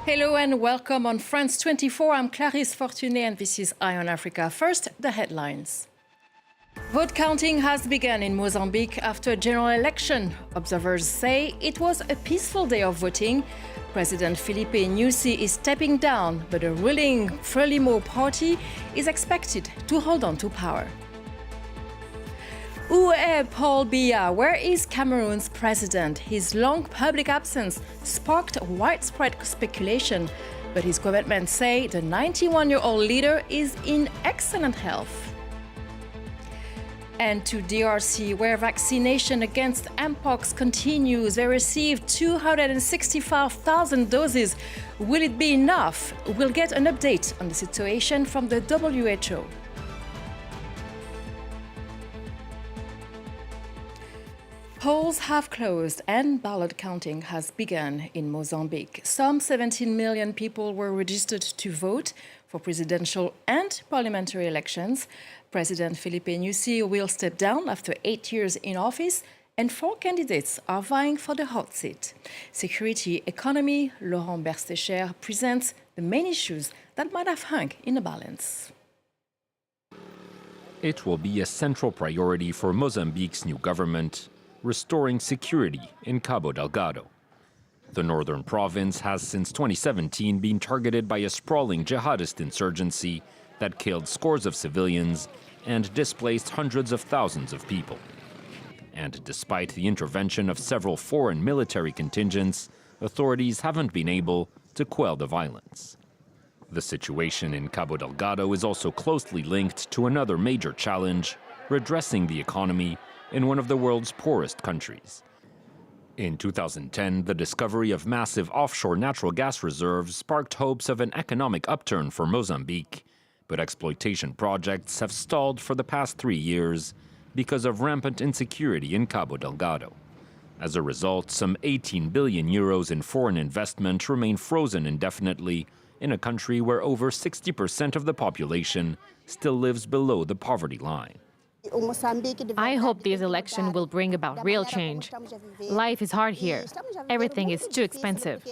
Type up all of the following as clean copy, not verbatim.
Hello and welcome on France 24. I'm Clarisse Fortuné and this is Eye on Africa. First, the headlines. Vote counting has begun in Mozambique after a general election. Observers say it was a peaceful day of voting. President Filipe Nyusi is stepping down, but a ruling Frelimo party is expected to hold on to power. Où est Paul Biya? Where is Cameroon's president? His long public absence sparked widespread speculation, but his government say the 91-year-old leader is in excellent health. And to DRC, where vaccination against mpox continues. They received 265,000 doses. Will it be enough? We'll get an update on the situation from the WHO. Polls have closed and ballot counting has begun in Mozambique. Some 17 million people were registered to vote for presidential and parliamentary elections. President Filipe Nyusi will step down after 8 years in office, and 4 candidates are vying for the hot seat. Security, economy, Laurent Berstecher presents the main issues that might have hung in the balance. It will be a central priority for Mozambique's new government, restoring security in Cabo Delgado. The northern province has since 2017 been targeted by a sprawling jihadist insurgency that killed scores of civilians and displaced hundreds of thousands of people. And despite the intervention of several foreign military contingents, authorities haven't been able to quell the violence. The situation in Cabo Delgado is also closely linked to another major challenge, redressing the economy in one of the world's poorest countries. In 2010, the discovery of massive offshore natural gas reserves sparked hopes of an economic upturn for Mozambique, but exploitation projects have stalled for the past 3 years because of rampant insecurity in Cabo Delgado. As a result, some 18 billion euros in foreign investment remain frozen indefinitely in a country where over 60% of the population still lives below the poverty line. I hope this election will bring about real change. Life is hard here. Everything is too expensive.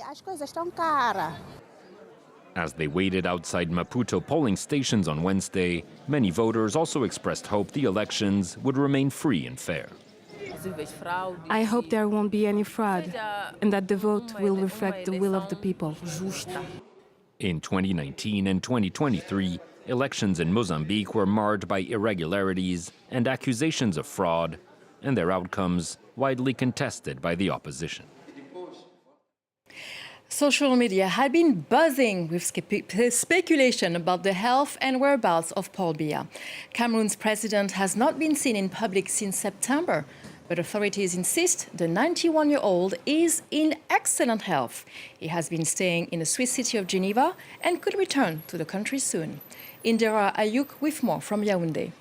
As they waited outside Maputo polling stations on Wednesday, many voters also expressed hope the elections would remain free and fair. I hope there won't be any fraud and that the vote will reflect the will of the people. In 2019 and 2023, elections in Mozambique were marred by irregularities and accusations of fraud, and their outcomes widely contested by the opposition. Social media had been buzzing with speculation about the health and whereabouts of Paul Biya. Cameroon's president has not been seen in public since September, but authorities insist the 91-year-old is in excellent health. He has been staying in the Swiss city of Geneva and could return to the country soon. Indira Ayuk with more from Yaoundé.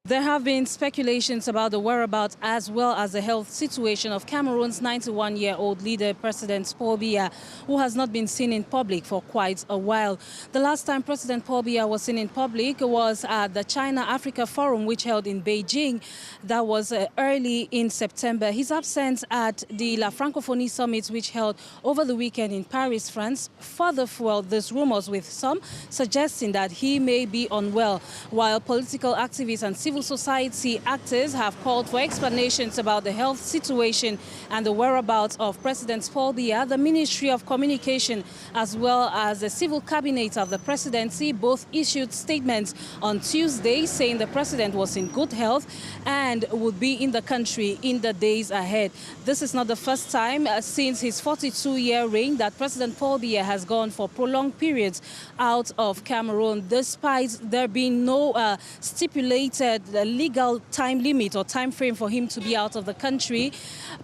There have been speculations about the whereabouts as well as the health situation of Cameroon's 91-year-old leader, President Paul Biya, who has not been seen in public for quite a while. The last time President Paul Biya was seen in public was at the China-Africa Forum, which held in Beijing. That was early in September. His absence at the La Francophonie Summit, which held over the weekend in Paris, France, further fueled these rumors, with some suggesting that he may be unwell, while political activists and civil society actors have called for explanations about the health situation and the whereabouts of President Paul Biya. The Ministry of Communication as well as the civil cabinet of the presidency both issued statements on Tuesday saying the president was in good health and would be in the country in the days ahead. This is not the first time since his 42-year reign that President Paul Biya has gone for prolonged periods out of Cameroon, despite there being no stipulated legal time limit or time frame for him to be out of the country.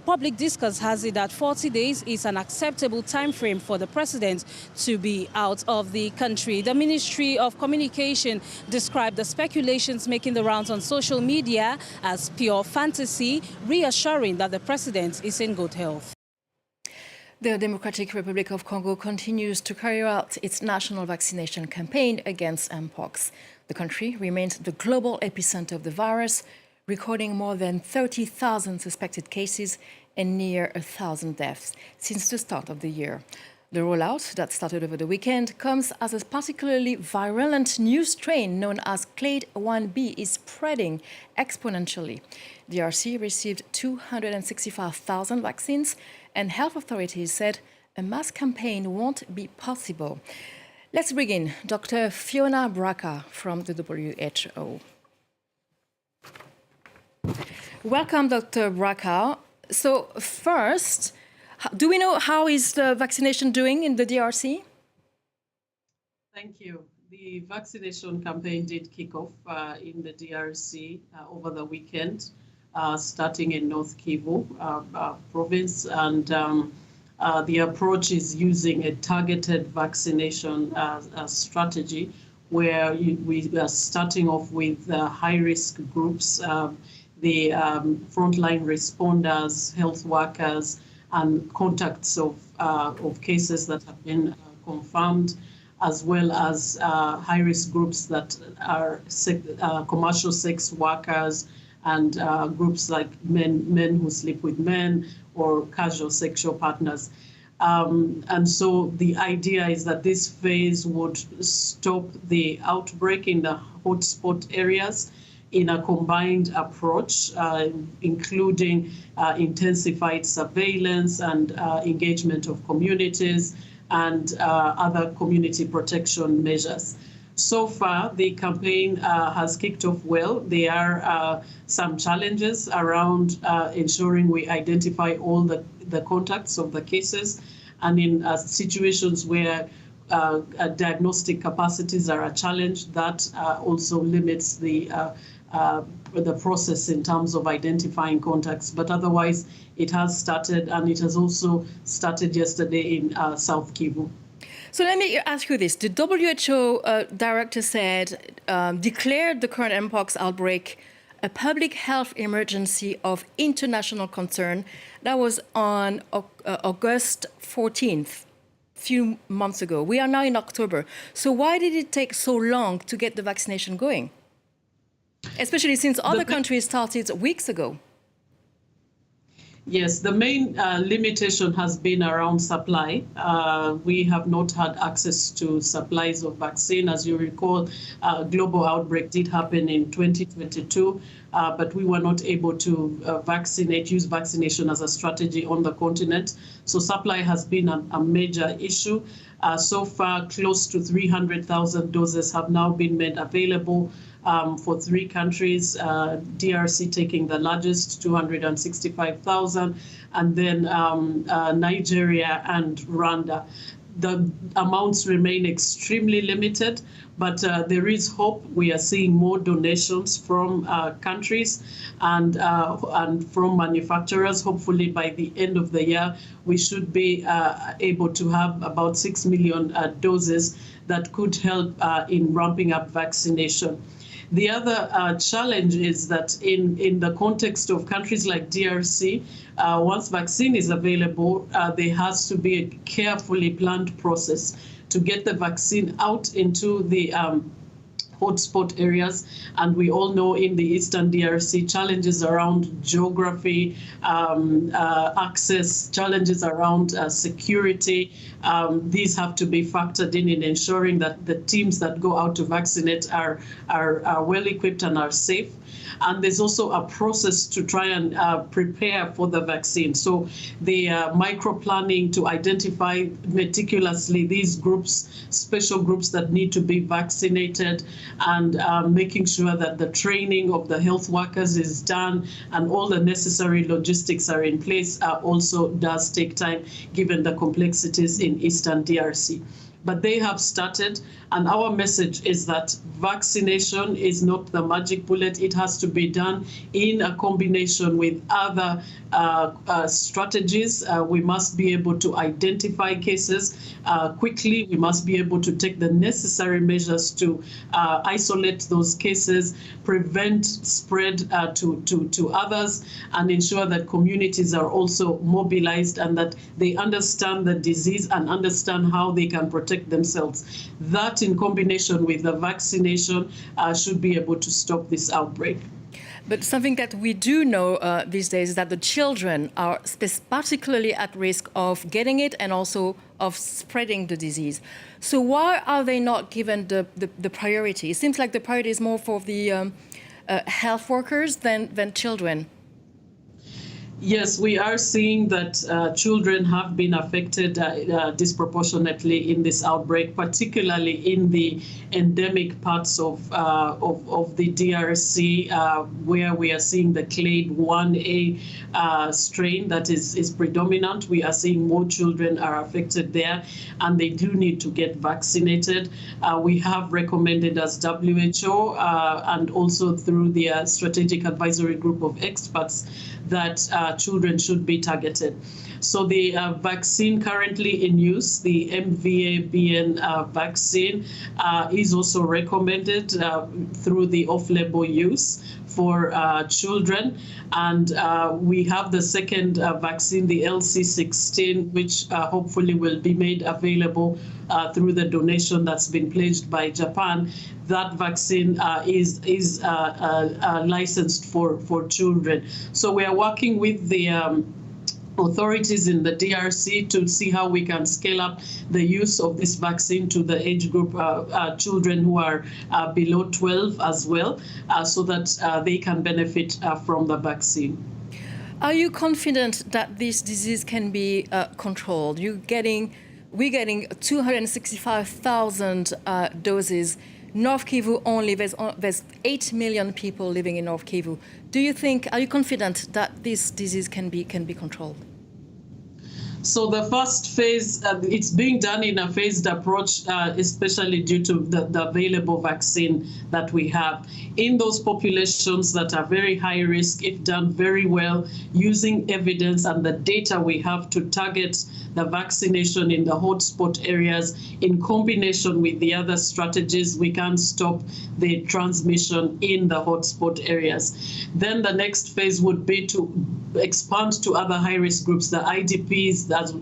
Public discourse has it that 40 days is an acceptable time frame for the president to be out of the country. The Ministry of Communication described the speculations making the rounds on social media as pure fantasy, reassuring that the president is in good health. The Democratic Republic of Congo continues to carry out its national vaccination campaign against mpox. The country remains the global epicenter of the virus, recording more than 30,000 suspected cases and near 1,000 deaths since the start of the year. The rollout that started over the weekend comes as a particularly virulent new strain known as Clade 1b is spreading exponentially. DRC received 265,000 vaccines, and health authorities said a mass campaign won't be possible. Let's bring in Dr. Fiona Braca from the WHO. Welcome, Dr. Braca. So first, do we know how is the vaccination doing in the DRC? Thank you. The vaccination campaign did kick off in the DRC over the weekend, starting in North Kivu province. And the approach is using a targeted vaccination strategy where we are starting off with high-risk groups, the frontline responders, health workers, and contacts of cases that have been confirmed, as well as high-risk groups that are commercial sex workers and groups like men who sleep with men or casual sexual partners. And so the idea is that this phase would stop the outbreak in the hotspot areas in a combined approach, including intensified surveillance and engagement of communities and other community protection measures. So far, the campaign has kicked off well. There are some challenges around ensuring we identify all the contacts of the cases, and in situations where diagnostic capacities are a challenge, that also limits the process in terms of identifying contacts. But otherwise, it has started, and it has also started yesterday in South Kivu. So let me ask you this. The WHO director said, declared the current mpox outbreak a public health emergency of international concern. That was on August 14th, a few months ago. We are now in October. So why did it take so long to get the vaccination going? Especially since other countries started weeks ago. Yes, the main limitation has been around supply. We have not had access to supplies of vaccine. As you recall, global outbreak did happen in 2022, but we were not able to use vaccination as a strategy on the continent. So supply has been a major issue. So far, close to 300,000 doses have now been made available for 3 countries, DRC taking the largest, 265,000, and then Nigeria and Rwanda. The amounts remain extremely limited, but there is hope. We are seeing more donations from countries and from manufacturers. Hopefully by the end of the year, we should be able to have about 6 million doses that could help in ramping up vaccination. The other challenge is that in the context of countries like DRC, once vaccine is available, there has to be a carefully planned process to get the vaccine out into the hotspot areas. And we all know in the Eastern DRC, challenges around geography, access, challenges around security. These have to be factored in ensuring that the teams that go out to vaccinate are well equipped and are safe. And there's also a process to try and prepare for the vaccine. So the micro-planning to identify meticulously these groups, special groups that need to be vaccinated, and making sure that the training of the health workers is done and all the necessary logistics are in place also does take time, given the complexities in Eastern DRC. But they have started, and our message is that vaccination is not the magic bullet. It has to be done in a combination with other strategies. We must be able to identify cases quickly. We must be able to take the necessary measures to isolate those cases, prevent spread to others, and ensure that communities are also mobilized and that they understand the disease and understand how they can protect themselves. That, in combination with the vaccination, should be able to stop this outbreak. But something that we do know these days is that the children are particularly at risk of getting it and also of spreading the disease. So why are they not given the priority? It seems like the priority is more for the health workers than children. Yes, we are seeing that children have been affected disproportionately in this outbreak, particularly in the endemic parts of the DRC, where we are seeing the clade 1A strain that is predominant. We are seeing more children are affected there, and they do need to get vaccinated. We have recommended as WHO and also through the Strategic Advisory Group of Experts that children should be targeted. So the vaccine currently in use, the MVA-BN vaccine, is also recommended through the off-label use for children. And we have the second vaccine, the LC16, which hopefully will be made available through the donation that's been pledged by Japan. That vaccine is licensed for children. So we are working with the authorities in the DRC to see how we can scale up the use of this vaccine to the age group children who are below 12 as well, so that they can benefit from the vaccine. Are you confident that this disease can be controlled? We're getting 265,000 doses. North Kivu only, there's 8 million people living in North Kivu. Are you confident that this disease can be controlled? So the first phase, it's being done in a phased approach, especially due to the available vaccine that we have. In those populations that are very high risk, if done very well, using evidence and the data we have to target the vaccination in the hotspot areas, in combination with the other strategies, we can stop the transmission in the hotspot areas. Then the next phase would be to expand to other high-risk groups, the IDPs, as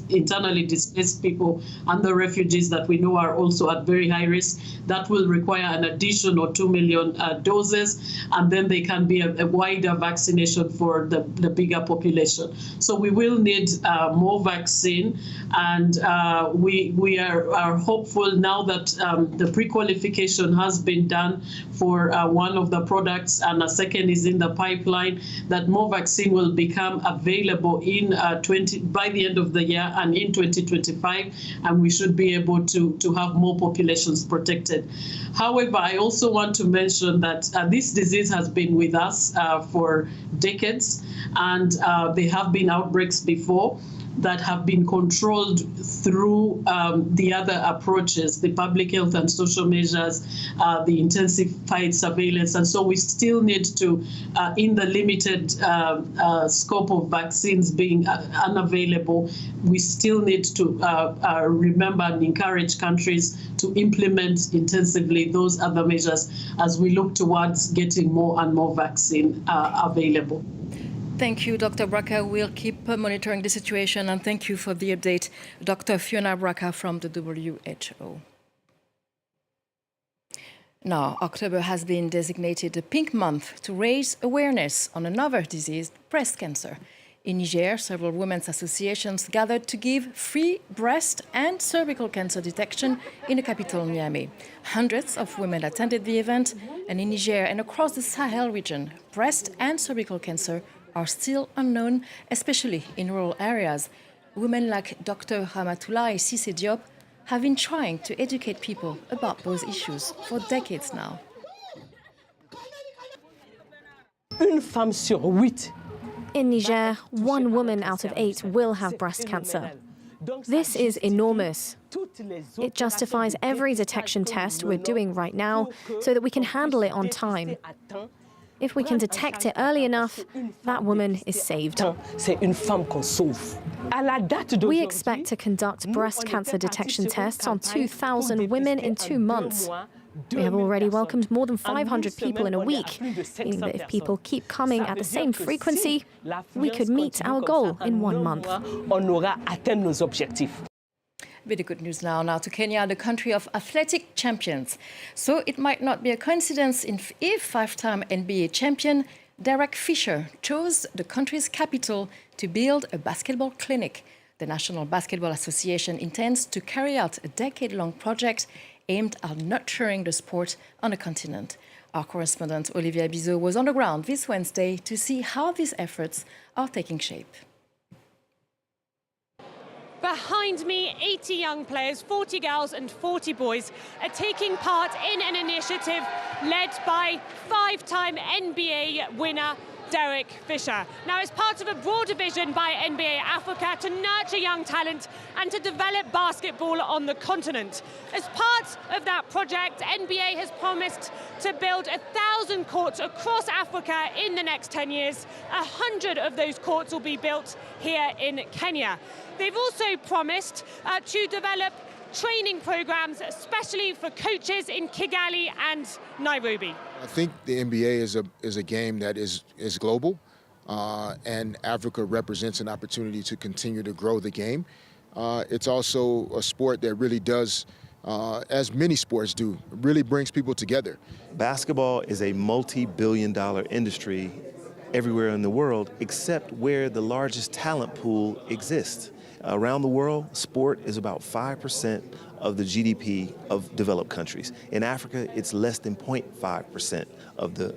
internally displaced people, and the refugees that we know are also at very high risk. That will require an additional 2 million doses, and then they can be a wider vaccination for the bigger population. So we will need more vaccine, and we are hopeful now that the pre-qualification has been done for one of the products, and a second is in the pipeline, that more vaccine will become available in by the end of the year and in 2025, and we should be able to have more populations protected. However, I also want to mention that this disease has been with us for decades, and there have been outbreaks before that have been controlled through the other approaches, the public health and social measures, the intensified surveillance. And so we still need to, in the limited scope of vaccines being unavailable, we still need to remember and encourage countries to implement intensively those other measures as we look towards getting more and more vaccine available. Thank you, Dr. Braka. We'll keep monitoring the situation, and thank you for the update, Dr. Fiona Braka from the WHO. Now, October has been designated a pink month to raise awareness on another disease, breast cancer. In Niger, several women's associations gathered to give free breast and cervical cancer detection in the capital, Niamey. Hundreds of women attended the event, and in Niger and across the Sahel region, breast and cervical cancer are still unknown, especially in rural areas. Women like Dr. Ramatoulaye Cissé Diop have been trying to educate people about those issues for decades now. Une femme sur 8. In Niger, 1 woman out of 8 will have breast cancer. This is enormous. It justifies every detection test we're doing right now so that we can handle it on time. If we can detect it early enough, that woman is saved. We expect to conduct breast cancer detection tests on 2,000 women in 2 months. We have already welcomed more than 500 people in a week, meaning that if people keep coming at the same frequency, we could meet our goal in 1 month. Very good news now to Kenya, the country of athletic champions. So it might not be a coincidence if five-time NBA champion Derek Fisher chose the country's capital to build a basketball clinic. The National Basketball Association intends to carry out a decade-long project aimed at nurturing the sport on the continent. Our correspondent Olivia Bizot was on the ground this Wednesday to see how these efforts are taking shape. Behind me, 80 young players, 40 girls and 40 boys, are taking part in an initiative led by five-time NBA winner Derek Fisher. Now, it's part of a broader vision by NBA Africa to nurture young talent and to develop basketball on the continent. As part of that project, NBA has promised to build 1,000 courts across Africa in the next 10 years. 100 of those courts will be built here in Kenya. They've also promised to develop training programs, especially for coaches in Kigali and Nairobi. I think the NBA is a game that is global, and Africa represents an opportunity to continue to grow the game. It's also a sport that really does, as many sports do, really brings people together. Basketball is a multi-billion-dollar industry everywhere in the world, except where the largest talent pool exists. Around the world, sport is about 5% of the GDP of developed countries. In Africa, it's less than 0.5% of the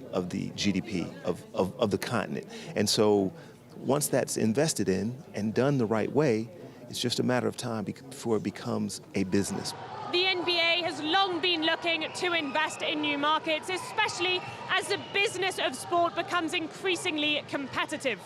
GDP of the continent. And so once that's invested in and done the right way, it's just a matter of time before it becomes a business. The NBA has long been looking to invest in new markets, especially as the business of sport becomes increasingly competitive.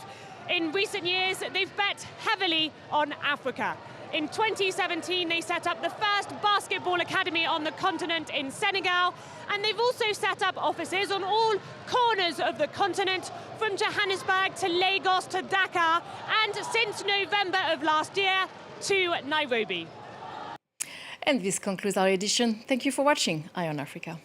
In recent years, they've bet heavily on Africa. In 2017, they set up the first basketball academy on the continent in Senegal, and they've also set up offices on all corners of the continent, from Johannesburg to Lagos to Dakar, and since November of last year, to Nairobi. And this concludes our edition. Thank you for watching Eye on Africa.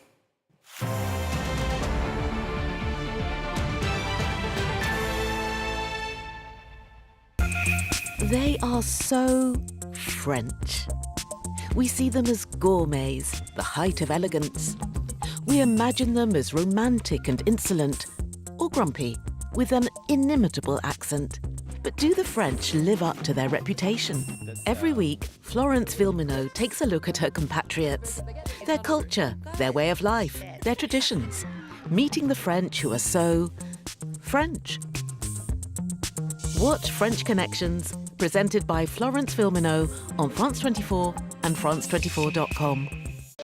They are so French. We see them as gourmets, the height of elegance. We imagine them as romantic and insolent, or grumpy, with an inimitable accent. But do the French live up to their reputation? Every week, Florence Villeminot takes a look at her compatriots, their culture, their way of life, their traditions, meeting the French who are so French. Watch French Connections, presented by Florence Villeminot on France 24 and France24.com.